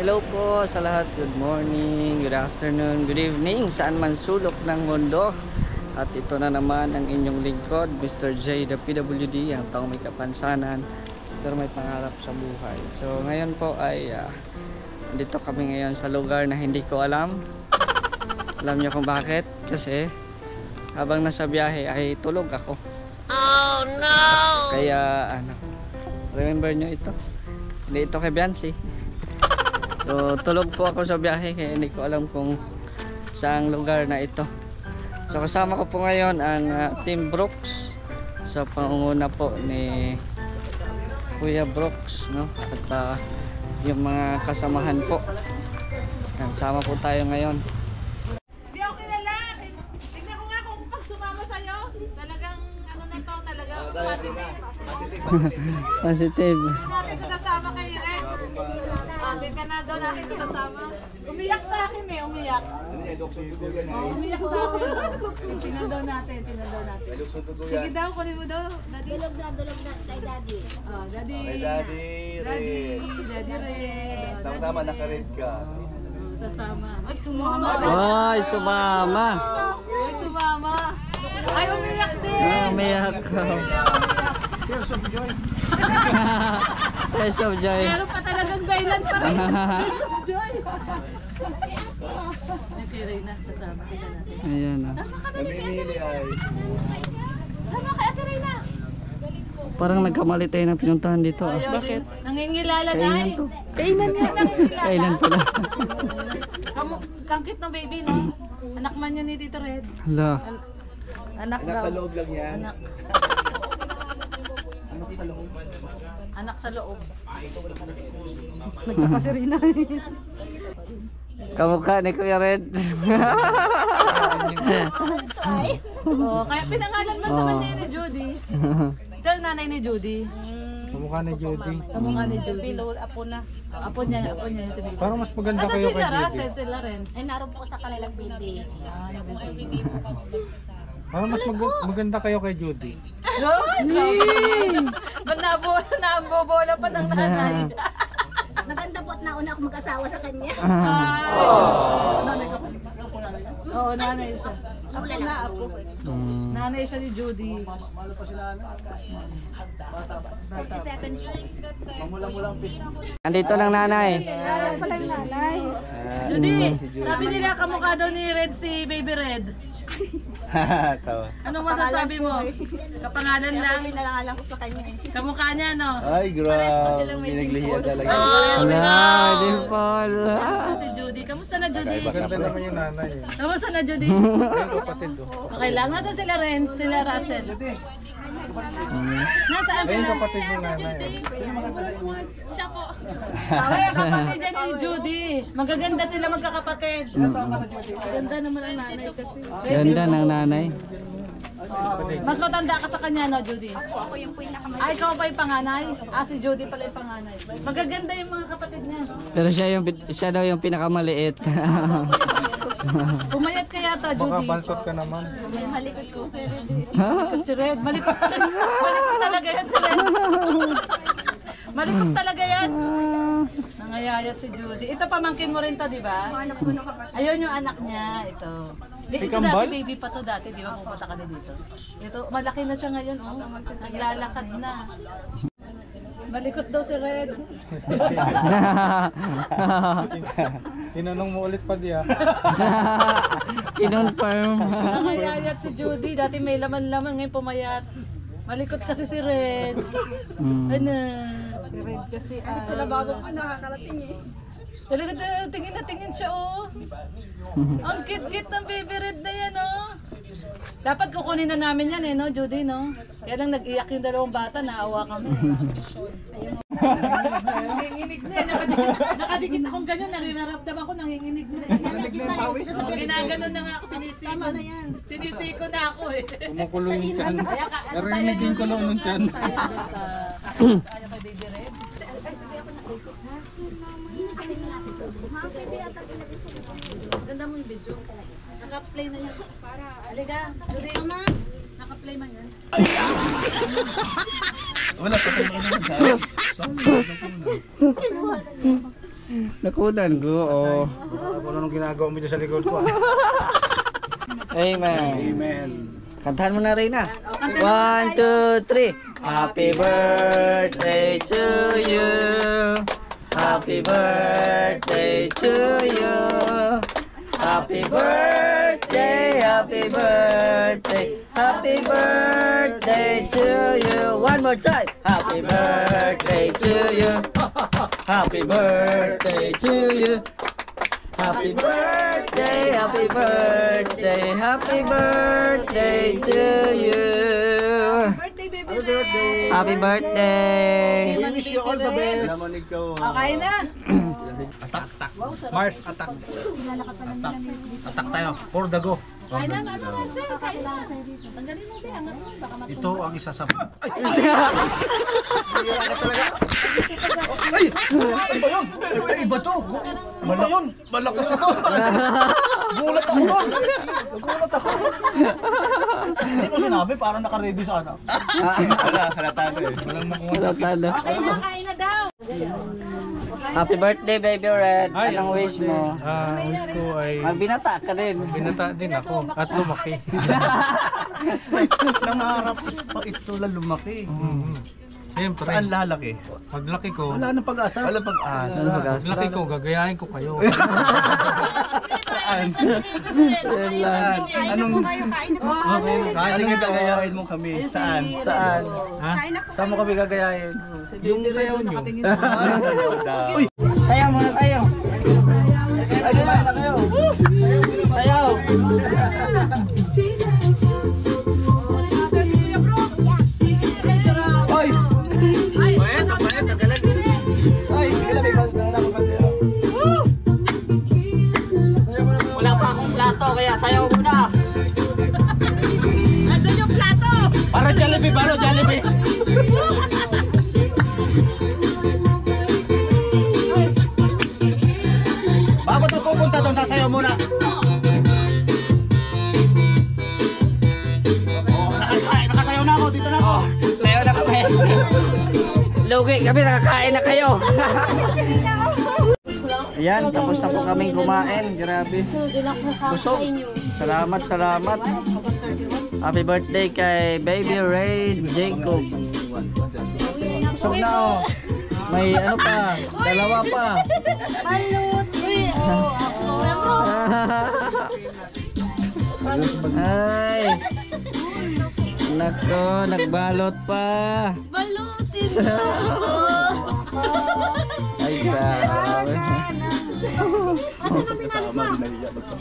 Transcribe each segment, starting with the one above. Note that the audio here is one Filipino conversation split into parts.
Hello po sa lahat. Good morning, good afternoon, good evening, saan man sulok ng mundo. At ito na naman ang inyong lingkod, Mr. J, the PWD, ang taong may kapansanan pero may pangarap sa buhay. So ngayon po ay dito kami ngayon sa lugar na hindi ko alam. Alam niyo kung bakit? Kasi habang nasa biyahe ay tulog ako. Oh no! Kaya remember nyo ito? Hindi ito kay Biancy. So tulog po ako sa biyahe kaya hindi ko alam kung saang lugar na ito. So kasama ko po ngayon ang Team Brooks sa pangunguna po ni Kuya Brooks, no? At yung mga kasamahan po. Yan, sama po tayo ngayon. Hindi ako kilala. Tignan ko nga kung pag sumama sa'yo, talagang ano na to, talagang positive. Positive. Hindi natin ko sasama kay Ren. Atin ka na doon, natin ko sasama. Umiyak sa akin eh, umiyak. Umiyak sa akin. Tinandaw natin. Sige daw, kunin mo daw. Dulog na kay Daddy. Oh, Daddy. Kay Daddy Red. Daddy Red. Tama, naka-red ka. Sasama. Ay, sumama. Ay, sumama. Ay, sumama. Ay, umiyak din. Umiyak ko. Tears of joy. Tears of joy. Meron pa talagang dahilan pa rin. Tears of joy. Nagkiray na, sasama kita natin. Ayan o. Namimili ay. Sama kay Ate Reyna. Parang nagkamali tayo ng pinuntahan dito. Bakit? Nangingilala na Kainan eh. to. Kainan nga. Kailan pala. Kangkit ng baby, no? Anak man yun ni Tito Red. Hala. Anak Nasa daw. loob lang yan. Anak. Anak sa loob. Nagpapasirina. Kamukha ni Kuya Red. Oh, kaya pinangalan man sa kanya ni Judy. Dahil nanay ni Judy. Kamukha ni Judy. Kamukha ni Judy. Apo na. Apo niya yung si baby. Parang mas maganda Nasa kayo kay sila Judy. Russell, sila rin. Ay, naroon po sa kanilang baby. Parang mas maganda kayo kay Judy. Ba't nabobola pa ng nanay? Maganda po at nauna ako mag-asawa sa kanya. Oo, nanay siya. Apo na, apo. Nanay siya ni Judy. 27. Andito ng nanay. Judy, sabi nila kamukha daw ni Red si Baby Red. Tawa. Anong masasabi mo? Kapangalan lang. Pinalangalan ko sa kanya eh. Kamukha niya, no? Ay, grabe. Pinaglihiyan talaga. Hala, dimple. Si Judy. Kamusta na, Judy? Maganda naman yung nanay. Kamusta na, Judy? Ayun, kapatid ko. Okay lang. Nasaan sila Ren? Sila Russell? Nasaan Ayun, sila? kapatid ng nanay. Siya po. Ay, kapatid niya ni Judy. Magaganda sila magkakapatid. Ganda naman ang nanay kasi. Ganda ng nanay. Mas matanda ka sa kanya, no, Judy? Ako yung pinakamalaki. Ay, ikaw pa yung panganay? Si Judy pala yung panganay. Magaganda yung mga kapatid niya. Pero siya daw yung pinakamaliit. Pumayat ka yata, Baka Judy. bansot ka naman. Malikot ko si Red. Malikot si Red. Malikot talaga yan si Red. Malikot talaga yan. Nangayayat si Judy. Ito pamangkin mo rin to, di ba? Ayun yung anak niya. Ito. Ito Kambal? dati, baby pa to dati. Di ba pupunta kami dito? Ito, malaki na siya ngayon. Oh. Naglalakad na. Malikot daw si Red. Tinanong mo ulit pa diya. Kinonfirm. Nangayayat si Judy. Dati may laman-laman. Ngayon pumayat. Malikot kasi si Red. Ano? Si Red kasi. Sa lababo ka nakakarating eh. Talaga tingin na tingin siya oh. Ang cute-cute ng Baby Red na yan oh. Dapat kukunin na namin yan eh no, Judy no? Kaya lang nag-iyak yung dalawang bata, naawa kami. Nanginginig na eh. Nakadikit akong ganyan, nanginaramdaman ko, nanginginig na eh. Ginaganon na nga ako, sinisiko na yan. Sinisiko na ako eh. Kumukulo yung tiyan. Narinig yung kulo ng tiyan. Tayo kay Baby Red. Ganda mo yung video. Naka-play na yan. Halika, Judy. Naka-play man yan. Wala pa tayo naman. Nakunan ko, oh. Kung anong ginagawa mo dyan sa likod ko. Amen. Amen. Kantahan mo na rin na. 1, 2, 3. Happy birthday to you. Happy birthday to you. Happy birthday, happy birthday, happy birthday to you. One more time. Happy birthday to you. Happy birthday to you. Happy birthday, happy birthday, happy birthday to you. Birthday, baby. Happy birthday. Happy birthday. We wish you all the best. Naman ikaw. Okay na. Atak. Mars, atak. Atak tayo. For the go. Kain na, ano na, sir? Kain na. Tanggalin mo, be. Angat mo. Baka matuloy. Ito ang isa sa... Ay! Hira ka talaga. Ay! Iba yun! Ay, iba to! Malakas ito! Gulat ako doon! Gulat ako! Hindi mo sinabi, parang naka-ready sana. Halata na eh. Tanda. Okay na, kain na daw. Happy birthday, baby Red. Anong wish mo? Wish ko ay Magbinata ka din. binata din ako at lumaki. Nangarap pa ito na lumaki. Siyempre, Saan lalaki? paglaki ko, Wala nang pag-asa. Wala pag-asa. paglaki ko, gagayahin ko kayo. Saan? Saan? Anong... Sige, gagayahin mo kami. Saan? Saan? Ha? Saan mo kami gagayahin? Yung sayaw nyo. Sayaw daw. Sayaw muna tayo. Ay, kumain na kayo. Sayaw. Ay! Bayet, tagalan. Ay, sige na, may bandera na ako bandera. Wala pa akong plato, kaya sayaw muna. Andun yung plato. Para Jollibee, balo, Jollibee. Bago ito pupunta doon, sasayaw muna. Nakasayaw na ako, dito na ako. Sayaw na kami. Lugi kami, nakakain na kayo. Ayan, tapos na po kaming kumain. Grabe. Busog. Salamat, salamat. Happy birthday kay Baby Ray Jacob. Busog na oh. May ano pa, dalawa pa. Ay. Nako, nagbalot pa. Balutin mo ako. Ay, grabe.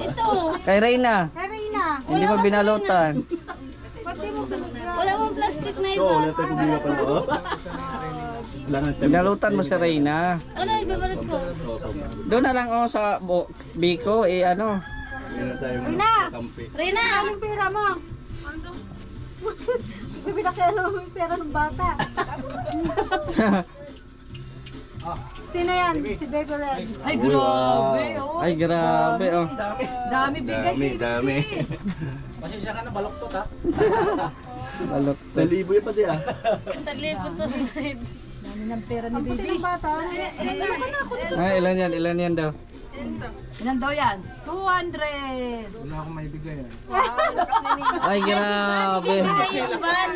Ito. Kay Reyna, Karina. hindi mo binalutan. Wala mong plastic na iba. Binalutan mo si Reyna. Wala, ibabalot ko. Doon na lang oh sa Biko, ano. Rina! Rina! Anong pera mo? Bibila kaya naman yung pera ng bata. Sino yan? Si Baby Red. Ay, grabe. Oh. Ay, grabe oh. Dami bigay. Dami. Pasensya ka na, baloktot ha. Balot. Sa libo yung pati ah. Talibo to. Dami ng pera ni Baby. Ang bata. Ay, ilan yan daw. Ilan daw yan? 200. Wala akong maibigay. Ay, grabe. Bigay yung van.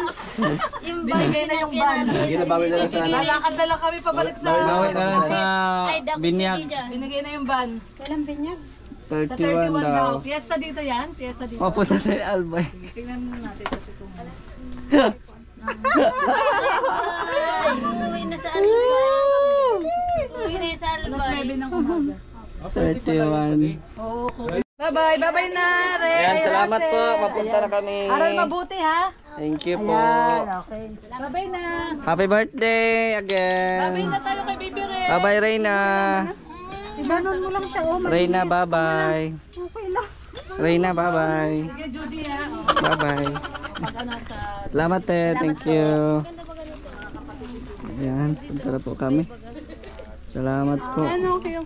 Yung van. Binigay na yung van. Ginabawi na lang sana. Lalakad na lang kami pabalik sa... Bawi na lang sa Ay, dako binyag. pili dyan. Binigay na yung van. Kailan binyag? Sa 31 31 daw. daw. Fiesta dito yan. Fiesta dito. Mapunta sa Albay. Tingnan mo natin kasi kung... Ay, uuwi na sa Albay. Uuwi na sa Alas Albay. 9 ng umaga. 31. Oo, bye-bye. Bye-bye na, Re. Ayan, salamat po. Papunta na kami. Aral mabuti, ha? Thank you po. Ayan, okay. Bye-bye na. Happy birthday again. Bye-bye na tayo kay Baby Re. Bye-bye, Reyna. Iganon mo lang siya, oh. Reyna, bye-bye. Okay lang. Reyna, bye-bye. Sige, Judy, ha? Bye-bye. Pag ano sa... Salamat, Thank you. Ayan, punta na po kami. Salamat po. Ano, okay.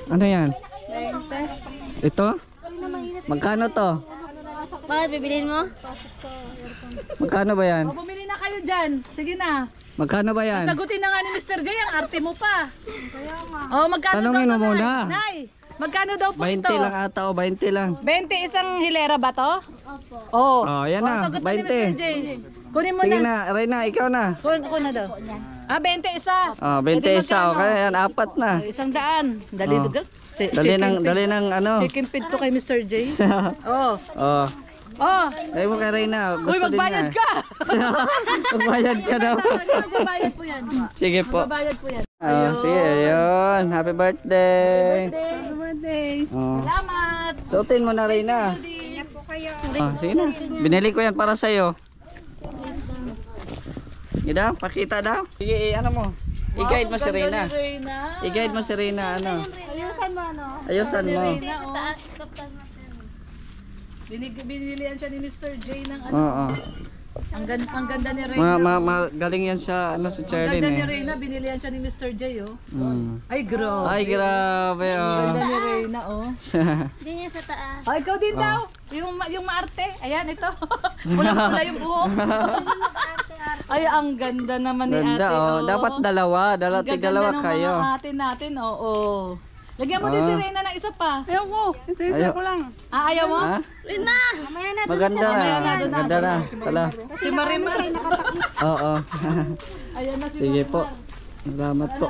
Ano yan? Ito? Magkano to? Bakit, bibilin mo? Magkano ba yan? O, bumili na kayo dyan. Sige na. Magkano ba yan? Sagutin na nga ni Mr. J, ang arte mo pa. Oh, magkano Tanungin daw mo to, muna. Nay, magkano daw po 20 ito? lang ata o 20 lang. 20 isang hilera ba to? Opo. Oh. Oh, yan na, Sagutin ni Mr. J. 20. Kunin mo Sige na. na, Reyna, ikaw na. Kunin na daw. Ah, 20 isa. Oh, 20 Pwede isa, magkano? okay, yan, 4 na. 100. Dali Oh. dugag. Dali ng ano. Chicken feed to kay Mr. J. Oh. Oh. Oh. Ay mo kay Reyna, gusto Uy, magbayad din ka. niya. Magbayad ka daw. Magbayad po yan. Sige po. Magbayad po yan. Oh, sige, ayun. Happy birthday. Happy birthday. Oh. Salamat. Suotin mo na Reyna. Oh, sige na. Binili ko yan para sa'yo. Gida, pakita daw. Sige, ano mo? I-guide mo si Reyna. I-guide mo si Reyna, ano? Ayusan mo ano? Ayusan mo. Sa taas, kapag Binilihan siya ni Mr. J ng ano. Oo. Ang ganda ni Reyna. Galing yan sa, ano, sa Ang Charlene ganda ni eh. Reyna, binilihan siya ni Mr. J, oh. Mm. Ay, grabe. Ay, grabe, Ang oh. ganda ni Reyna, oh. hindi niya sa taas. Ay, ikaw din daw. Yung maarte. Ayan, ito. Pulang-pula yung buhok. Ay, ang ganda naman ni Ganda, ate. oh. Dapat dalawa. Ang Tigalawa ganda ng kayo. mga ate natin, oo. Lagyan mo din si Reyna ng isa pa. Ayaw ko. Isa ko lang. Ah, ayaw mo? Ha? Rina! Mamaya na. Maganda na. Maganda na. Tala. Si Marimar. Oo. Ayan na si Sige po. Salamat po.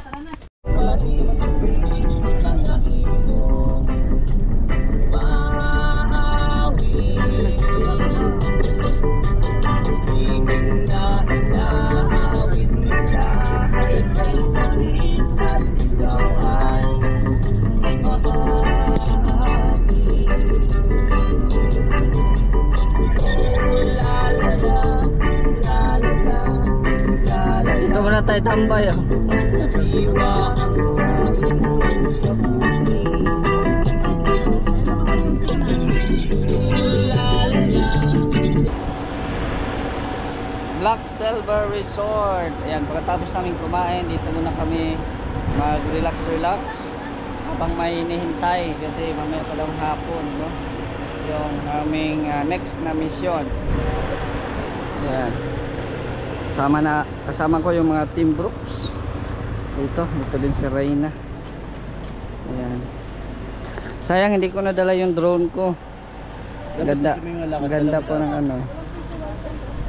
Dito muna tayo tambay. Oh. Black Silver Resort. Ayan, pagkatapos namin kumain, dito muna kami mag-relax habang may hinihintay kasi mamaya pa lang hapon, no? Yung aming next na mission. Ayan. Kasama ko yung mga Team Brooks. Dito din si Reyna. Ayan. Sayang hindi ko nadala yung drone ko. Ganda po ng ano.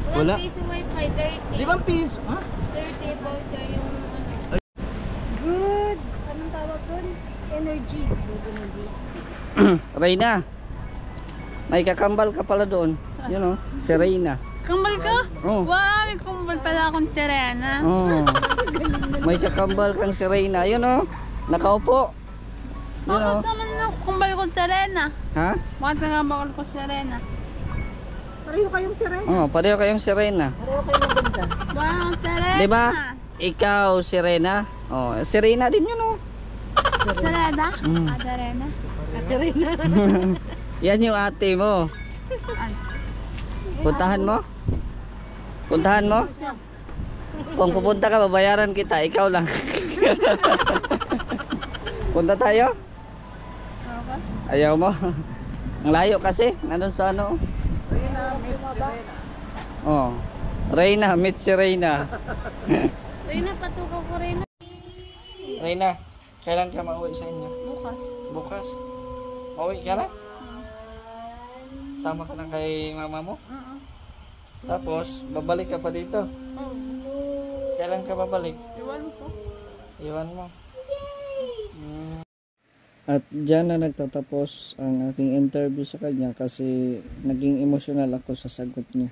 Wala. Piso wifi, 30. 5 piso? Ha? 30 voucher yung ano. Good. Anong tawag doon? Energy. Reyna. May kakambal ka pala doon. Yun oh, si Reyna. Kambal ka? Oh. Wow, may kambal pala akong Serena. Oh. May kakambal kang si Reyna. Yun oh. Nakaupo. Yun oh. naman ako kambal ko Serena? Ha? Bakit nga bakal ko Serena? Pareho kayong Serena. Oh, pareho kayong si Reyna. Wow, Serena. 'Di ba? Ikaw si Reyna. Oh, si Reyna din yun oh. Serena? Mm. Serena. Yan yung ate mo. Puntahan mo? Puntahan mo? Kung pupunta ka, babayaran kita. Ikaw lang. Punta tayo? Ayaw mo? Ang layo kasi. Nandun sa ano? Oh. Reyna, meet si Reyna. Rina, patukaw ko rin. Reyna, kailan ka mauwi sa inyo? Bukas. Bukas? Mauwi ka na? Sama ka lang kay mama mo? Tapos, babalik ka pa dito? Kailan ka babalik? Iwan ko. Iwan mo. At dyan na nagtatapos ang aking interview sa kanya kasi naging emotional ako sa sagot niya.